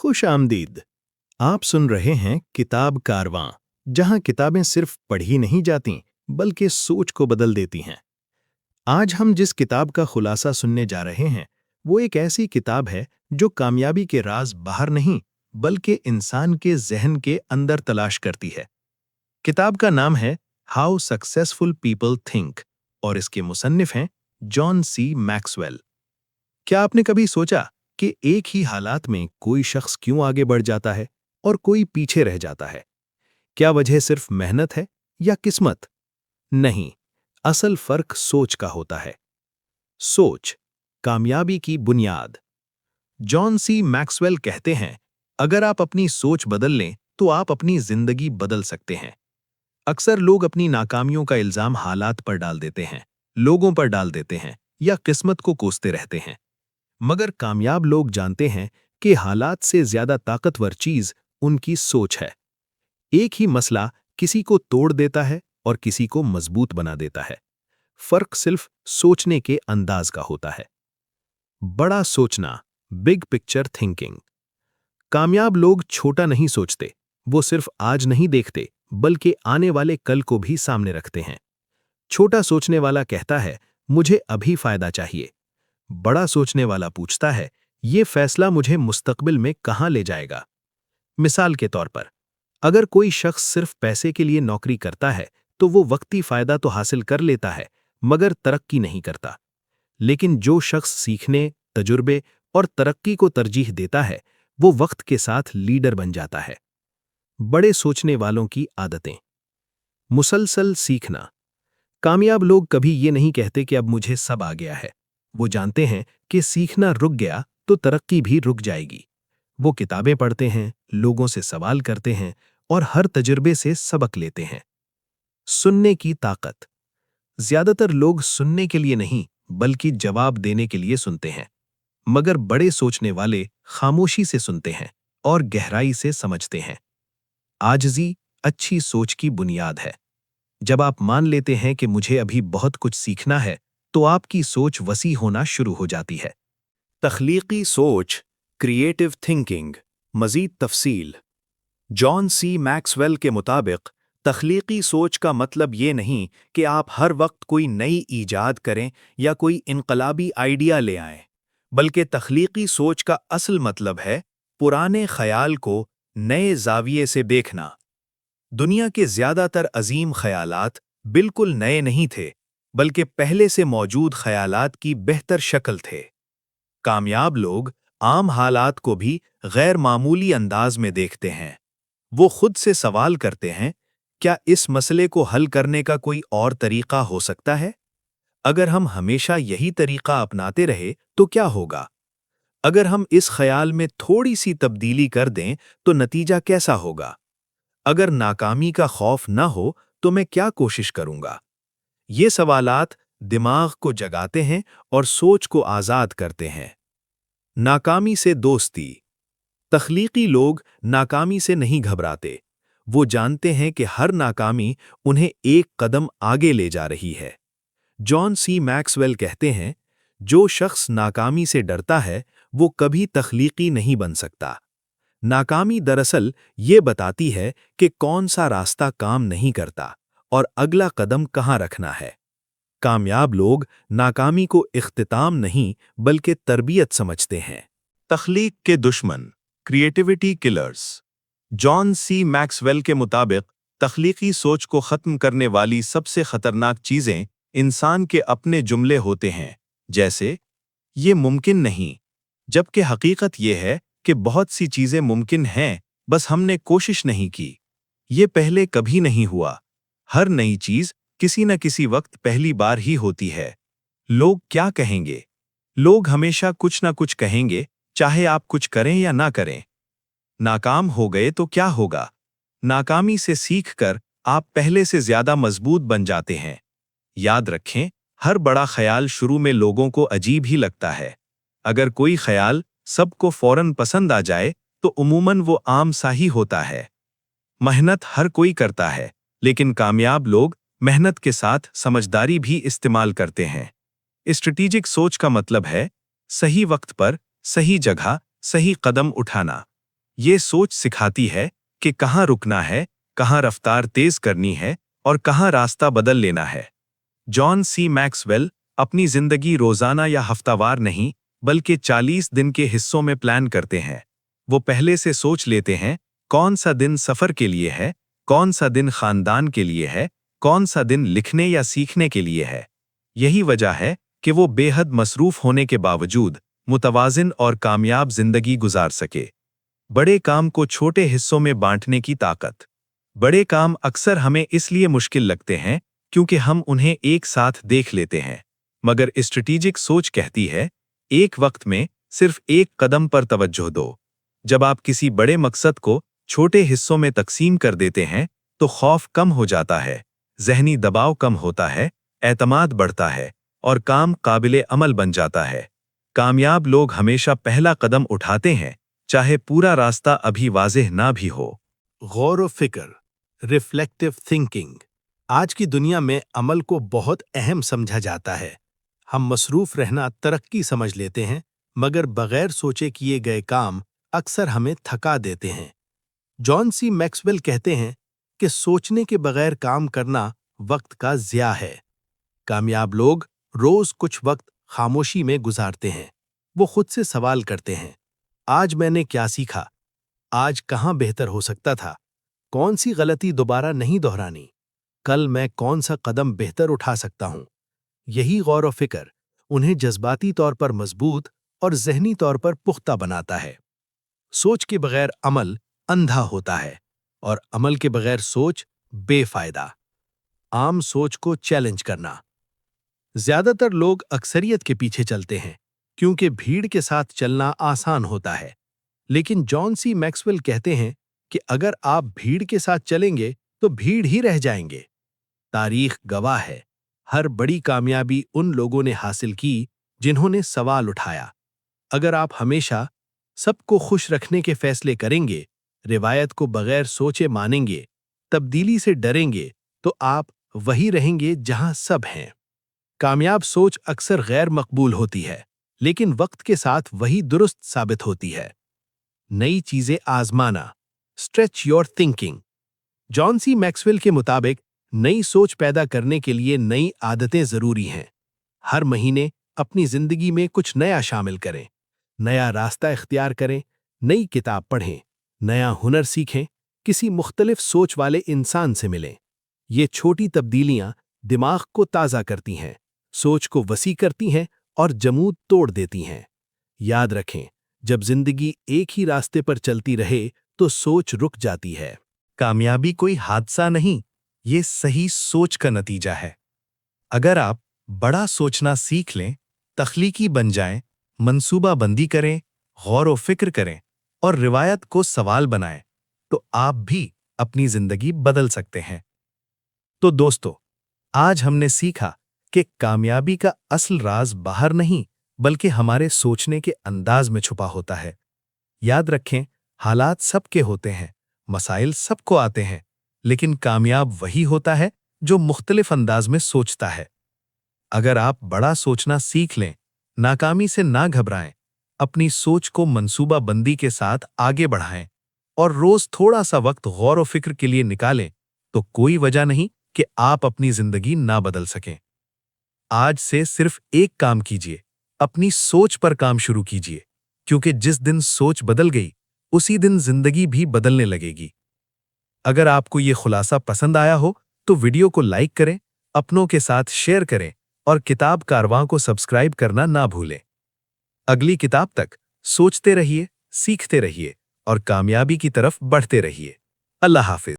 खुश आमदीद। आप सुन रहे हैं किताब कारवां, जहां किताबें सिर्फ पढ़ी नहीं जाती बल्कि सोच को बदल देती हैं। आज हम जिस किताब का खुलासा सुनने जा रहे हैं वो एक ऐसी किताब है जो कामयाबी के राज बाहर नहीं बल्कि इंसान के जहन के अंदर तलाश करती है। किताब का नाम है हाउ सक्सेसफुल पीपल थिंक और इसके मुसन्निफ हैं जॉन सी मैक्सवेल। क्या आपने कभी सोचा कि एक ही हालात में कोई शख्स क्यों आगे बढ़ जाता है और कोई पीछे रह जाता है? क्या वजह सिर्फ मेहनत है या किस्मत? नहीं, असल फर्क सोच का होता है। सोच, कामयाबी की बुनियाद। जॉन सी मैक्सवेल कहते हैं, अगर आप अपनी सोच बदल लें तो आप अपनी जिंदगी बदल सकते हैं। अक्सर लोग अपनी नाकामियों का इल्जाम हालात पर डाल देते हैं, लोगों पर डाल देते हैं या किस्मत को कोसते रहते हैं। मगर कामयाब लोग जानते हैं कि हालात से ज्यादा ताकतवर चीज उनकी सोच है। एक ही मसला किसी को तोड़ देता है और किसी को मजबूत बना देता है। फर्क सिर्फ सोचने के अंदाज का होता है। बड़ा सोचना, बिग पिक्चर थिंकिंग। कामयाब लोग छोटा नहीं सोचते, वो सिर्फ आज नहीं देखते बल्कि आने वाले कल को भी सामने रखते हैं। छोटा सोचने वाला कहता है, मुझे अभी फायदा चाहिए। बड़ा सोचने वाला पूछता है, ये फैसला मुझे मुस्तकबिल में कहां ले जाएगा? मिसाल के तौर पर, अगर कोई शख्स सिर्फ पैसे के लिए नौकरी करता है तो वो वक्ती फायदा तो हासिल कर लेता है मगर तरक्की नहीं करता। लेकिन जो शख्स सीखने, तजुर्बे और तरक्की को तरजीह देता है वो वक्त के साथ लीडर बन जाता है। बड़े सोचने वालों की आदतें। मुसलसल सीखना। कामयाब लोग कभी ये नहीं कहते कि अब मुझे सब आ गया है। वो जानते हैं कि सीखना रुक गया तो तरक्की भी रुक जाएगी। वो किताबें पढ़ते हैं, लोगों से सवाल करते हैं और हर तजुर्बे से सबक लेते हैं। सुनने की ताकत। ज्यादातर लोग सुनने के लिए नहीं बल्कि जवाब देने के लिए सुनते हैं, मगर बड़े सोचने वाले खामोशी से सुनते हैं और गहराई से समझते हैं। आजिज़ी अच्छी सोच की बुनियाद है। जब आप मान लेते हैं कि मुझे अभी बहुत कुछ सीखना है तो आपकी सोच वसी होना शुरू हो जाती है। तख्लीकी सोच, क्रिएटिव थिंकिंग। मज़ीद तफसील। जॉन सी मैक्सवेल के मुताबिक तख्लीकी सोच का मतलब ये नहीं कि आप हर वक्त कोई नई ईजाद करें या कोई इनकलाबी आइडिया ले आएं, बल्कि तख्लीकी सोच का असल मतलब है पुराने ख्याल को नए जाविये से देखना। दुनिया के ज़्यादातर अजीम ख्यालात बिल्कुल नए नहीं थे बल्कि पहले से मौजूद ख्यालात की बेहतर शक्ल थे। कामयाब लोग आम हालात को भी गैर मामूली अंदाज में देखते हैं। वो खुद से सवाल करते हैं, क्या इस मसले को हल करने का कोई और तरीका हो सकता है? अगर हम हमेशा यही तरीका अपनाते रहे तो क्या होगा? अगर हम इस ख्याल में थोड़ी सी तब्दीली कर दें तो नतीजा कैसा होगा? अगर नाकामी का खौफ न हो तो मैं क्या कोशिश करूंगा? ये सवालात दिमाग को जगाते हैं और सोच को आज़ाद करते हैं। नाकामी से दोस्ती। तख्लीकी लोग नाकामी से नहीं घबराते। वो जानते हैं कि हर नाकामी उन्हें एक कदम आगे ले जा रही है। जॉन सी मैक्सवेल कहते हैं, जो शख्स नाकामी से डरता है वो कभी तख्लीकी नहीं बन सकता। नाकामी दरअसल ये बताती है कि कौन सा रास्ता काम नहीं करता और अगला कदम कहाँ रखना है। कामयाब लोग नाकामी को इख्तिताम नहीं बल्कि तरबियत समझते हैं। तख्लीक के दुश्मन, creativity killers. John C Maxwell के मुताबिक तख्लीकी सोच को ख़त्म करने वाली सबसे ख़तरनाक चीज़ें इंसान के अपने जुमले होते हैं, जैसे ये मुमकिन नहीं, जबकि हकीकत ये है कि बहुत सी चीज़ें मुमकिन हैं, बस हमने कोशिश नहीं की। ये पहले कभी नहीं हुआ। हर नई चीज़ किसी न किसी वक्त पहली बार ही होती है। लोग क्या कहेंगे? लोग हमेशा कुछ न कुछ कहेंगे, चाहे आप कुछ करें या ना करें। नाकाम हो गए तो क्या होगा? नाकामी से सीखकर आप पहले से ज्यादा मजबूत बन जाते हैं। याद रखें, हर बड़ा ख्याल शुरू में लोगों को अजीब ही लगता है। अगर कोई ख्याल सबको फौरन पसंद आ जाए तो उमूमन वो आम सा ही होता है। मेहनत हर कोई करता है, लेकिन कामयाब लोग मेहनत के साथ समझदारी भी इस्तेमाल करते हैं। स्ट्रेटेजिक सोच का मतलब है सही वक्त पर सही जगह सही कदम उठाना। یہ سوچ سکھاتی ہے کہ کہاں رکنا ہے، کہاں رفتار تیز کرنی ہے اور کہاں راستہ بدل لینا ہے۔ جان سی میکسویل اپنی زندگی روزانہ یا ہفتہ وار نہیں بلکہ 40 دن کے حصوں میں پلان کرتے ہیں۔ وہ پہلے سے سوچ لیتے ہیں کون سا دن سفر کے لیے ہے، کون سا دن خاندان کے لیے ہے، کون سا دن لکھنے یا سیکھنے کے لیے ہے۔ یہی وجہ ہے کہ وہ بے حد مصروف ہونے کے باوجود متوازن اور کامیاب زندگی گزار سکے۔ بڑے کام کو چھوٹے حصوں میں بانٹنے کی طاقت۔ بڑے کام اکثر ہمیں اس لیے مشکل لگتے ہیں کیونکہ ہم انہیں ایک ساتھ دیکھ لیتے ہیں، مگر اسٹریٹجک سوچ کہتی ہے ایک وقت میں صرف ایک قدم پر توجہ دو۔ جب آپ کسی بڑے مقصد کو چھوٹے حصوں میں تقسیم کر دیتے ہیں تو خوف کم ہو جاتا ہے، ذہنی دباؤ کم ہوتا ہے، اعتماد بڑھتا ہے اور کام قابل عمل بن جاتا ہے۔ کامیاب لوگ ہمیشہ پہلا قدم اٹھاتے ہیں، چاہے پورا راستہ ابھی واضح نہ بھی ہو۔ غور و فکر، ریفلیکٹیو تھنکنگ۔ آج کی دنیا میں عمل کو بہت اہم سمجھا جاتا ہے۔ ہم مصروف رہنا ترقی سمجھ لیتے ہیں، مگر بغیر سوچے کیے گئے کام اکثر ہمیں تھکا دیتے ہیں۔ جان سی میکسویل کہتے ہیں کہ سوچنے کے بغیر کام کرنا وقت کا ضیاع ہے۔ کامیاب لوگ روز کچھ وقت خاموشی میں گزارتے ہیں۔ وہ خود سے سوال کرتے ہیں، آج میں نے کیا سیکھا؟ آج کہاں بہتر ہو سکتا تھا؟ کون سی غلطی دوبارہ نہیں دہرانی؟ کل میں کون سا قدم بہتر اٹھا سکتا ہوں؟ یہی غور و فکر انہیں جذباتی طور پر مضبوط اور ذہنی طور پر پختہ بناتا ہے۔ سوچ کے بغیر عمل اندھا ہوتا ہے اور عمل کے بغیر سوچ بے فائدہ۔ عام سوچ کو چیلنج کرنا۔ زیادہ تر لوگ اکثریت کے پیچھے چلتے ہیں کیونکہ بھیڑ کے ساتھ چلنا آسان ہوتا ہے، لیکن جان سی میکسویل کہتے ہیں کہ اگر آپ بھیڑ کے ساتھ چلیں گے تو بھیڑ ہی رہ جائیں گے۔ تاریخ گواہ ہے، ہر بڑی کامیابی ان لوگوں نے حاصل کی جنہوں نے سوال اٹھایا۔ اگر آپ ہمیشہ سب کو خوش رکھنے کے فیصلے کریں گے، روایت کو بغیر سوچے مانیں گے، تبدیلی سے ڈریں گے، تو آپ وہی رہیں گے جہاں سب ہیں۔ کامیاب سوچ اکثر غیر مقبول ہوتی ہے، لیکن وقت کے ساتھ وہی درست ثابت ہوتی ہے۔ نئی چیزیں آزمانا، stretch your thinking. John C Maxwell کے مطابق نئی سوچ پیدا کرنے کے لیے نئی عادتیں ضروری ہیں۔ ہر مہینے اپنی زندگی میں کچھ نیا شامل کریں، نیا راستہ اختیار کریں، نئی کتاب پڑھیں، نیا ہنر سیکھیں، کسی مختلف سوچ والے انسان سے ملیں۔ یہ چھوٹی تبدیلیاں دماغ کو تازہ کرتی ہیں، سوچ کو وسیع کرتی ہیں اور جمود توڑ دیتی ہیں۔ یاد رکھیں، جب زندگی ایک ہی راستے پر چلتی رہے تو سوچ رک جاتی ہے۔ کامیابی کوئی حادثہ نہیں، یہ صحیح سوچ کا نتیجہ ہے۔ اگر آپ بڑا سوچنا سیکھ لیں، تخلیقی بن جائیں، منصوبہ بندی کریں، غور و فکر کریں اور روایت کو سوال بنائیں، تو آپ بھی اپنی زندگی بدل سکتے ہیں۔ تو دوستو، آج ہم نے سیکھا کہ کامیابی کا اصل راز باہر نہیں بلکہ ہمارے سوچنے کے انداز میں چھپا ہوتا ہے۔ یاد رکھیں، حالات سب کے ہوتے ہیں، مسائل سب کو آتے ہیں، لیکن کامیاب وہی ہوتا ہے جو مختلف انداز میں سوچتا ہے۔ اگر آپ بڑا سوچنا سیکھ لیں، ناکامی سے نہ گھبرائیں، اپنی سوچ کو منصوبہ بندی کے ساتھ آگے بڑھائیں اور روز تھوڑا سا وقت غور و فکر کے لیے نکالیں، تو کوئی وجہ نہیں کہ آپ اپنی زندگی نہ بدل سکیں۔ آج سے صرف ایک کام کیجیے، اپنی سوچ پر کام شروع کیجیے، کیونکہ جس دن سوچ بدل گئی، اسی دن زندگی بھی بدلنے لگے گی۔ اگر آپ کو یہ خلاصہ پسند آیا ہو تو ویڈیو کو لائک کریں، اپنوں کے ساتھ شیئر کریں اور کتاب کارواں کو سبسکرائب کرنا نہ بھولیں۔ اگلی کتاب تک سوچتے رہیے، سیکھتے رہیے اور کامیابی کی طرف بڑھتے رہیے۔ اللہ حافظ۔